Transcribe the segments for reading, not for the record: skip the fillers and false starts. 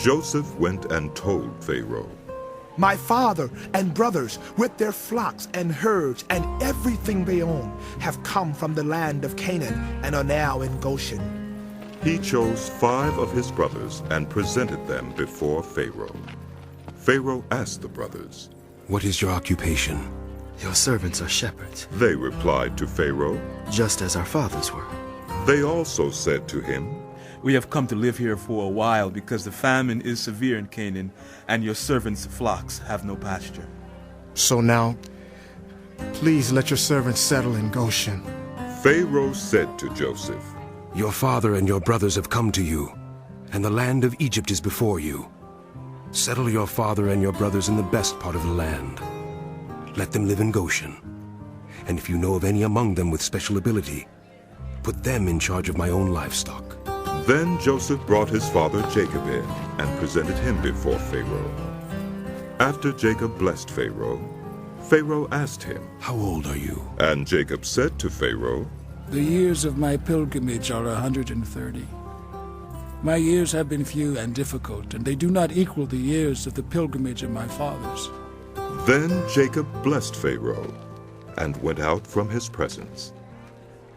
Joseph went and told Pharaoh, My father and brothers, with their flocks and herds and everything they own, have come from the land of Canaan and are now in Goshen. He chose 5 of his brothers and presented them before Pharaoh. Pharaoh asked the brothers, What is your occupation? Your servants are shepherds, They replied to Pharaoh. just as our fathers were. They also said to him, We have come to live here for a while because the famine is severe in Canaan, and your servants' flocks have no pasture. So now, please let your servants settle in Goshen. Pharaoh said to Joseph, Your father and your brothers have come to you, and the land of Egypt is before you. Settle your father and your brothers in the best part of the land. Let them live in Goshen. And if you know of any among them with special ability, put them in charge of my own livestock. Then Joseph brought his father Jacob in and presented him before Pharaoh. After Jacob blessed Pharaoh, Pharaoh asked him, How old are you? And Jacob said to Pharaoh, The years of my pilgrimage are 130. My years have been few and difficult, and they do not equal the years of the pilgrimage of my fathers. Then Jacob blessed Pharaoh and went out from his presence.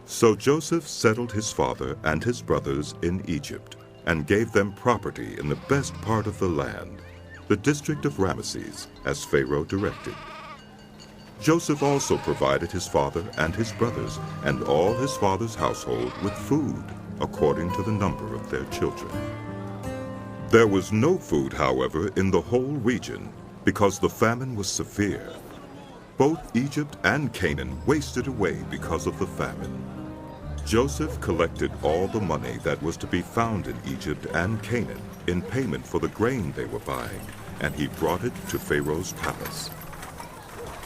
So Joseph settled his father and his brothers in Egypt and gave them property in the best part of the land, the district of Ramesses, as Pharaoh directed. Joseph also provided his father and his brothers and all his father's household with food, according to the number of their children. There was no food, however, in the whole region, because the famine was severe. Both Egypt and Canaan wasted away because of the famine. Joseph collected all the money that was to be found in Egypt and Canaan in payment for the grain they were buying, and he brought it to Pharaoh's palace.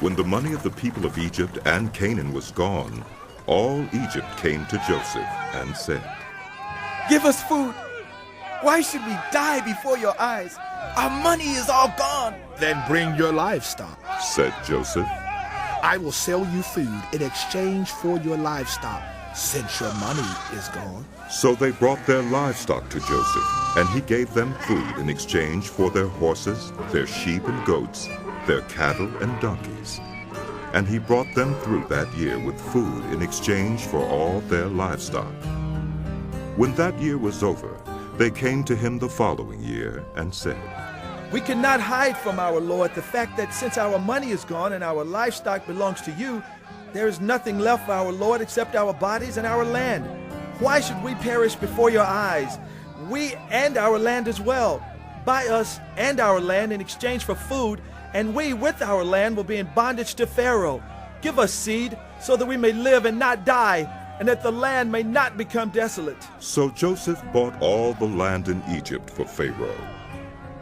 When the money of the people of Egypt and Canaan was gone, all Egypt came to Joseph and said, Give us food. Why should we die before your eyes? Our money is all gone. Then bring your livestock. said Joseph. I will sell you food in exchange for your livestock, since your money is gone. So they brought their livestock to Joseph, and he gave them food in exchange for their horses, their sheep and goats, their cattle and donkeys. And he brought them through that year with food in exchange for all their livestock. When that year was over, they came to him the following year and said, We cannot hide from our Lord the fact that since our money is gone and our livestock belongs to you, there is nothing left for our Lord except our bodies and our land. Why should we perish before your eyes, we and our land as well? Buy us and our land in exchange for food, and we with our land will be in bondage to Pharaoh. Give us seed so that we may live and not die, and that the land may not become desolate. So Joseph bought all the land in Egypt for Pharaoh.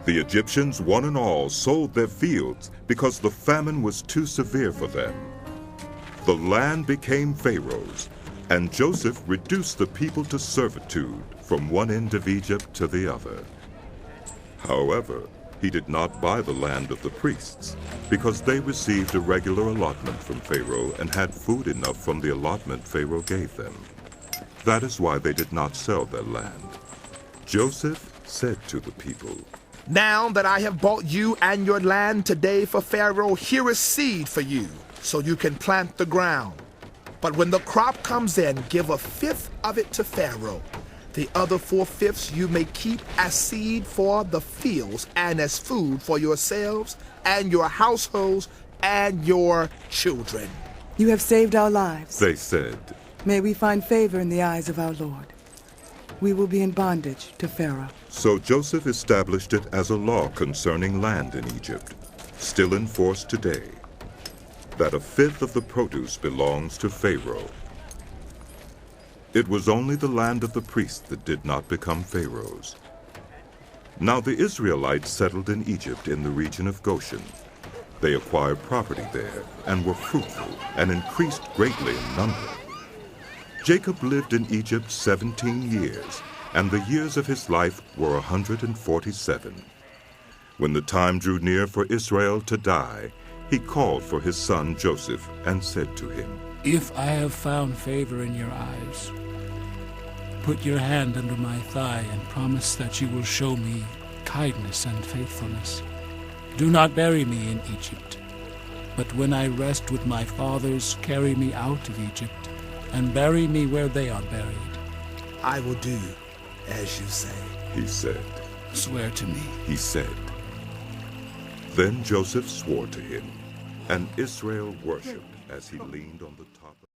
The Egyptians, one and all, sold their fields because the famine was too severe for them. The land became Pharaoh's, and Joseph reduced the people to servitude from one end of Egypt to the other. However, he did not buy the land of the priests, because they received a regular allotment from Pharaoh and had food enough from the allotment Pharaoh gave them. That is why they did not sell their land. Joseph said to the people, Now that I have bought you and your land today for Pharaoh, here is seed for you, so you can plant the ground. But when the crop comes in, give 1/5 of it to Pharaoh. The other 4/5 you may keep as seed for the fields and as food for yourselves and your households and your children. You have saved our lives. They said, May we find favor in the eyes of our Lord. We will be in bondage to Pharaoh. So Joseph established it as a law concerning land in Egypt, still in force today, that 1/5 of the produce belongs to Pharaoh. It was only the land of the priests that did not become Pharaoh's. Now the Israelites settled in Egypt in the region of Goshen. They acquired property there and were fruitful and increased greatly in number. Jacob lived in Egypt 17 years, and the years of his life were 147. When the time drew near for Israel to die, he called for his son Joseph and said to him, If I have found favor in your eyes, put your hand under my thigh and promise that you will show me kindness and faithfulness. Do not bury me in Egypt, but when I rest with my fathers, carry me out of Egypt, and bury me where they are buried. I will do as you say. He said. Swear to me. He said. Then Joseph swore to him, and Israel worshipped as he leaned on the top of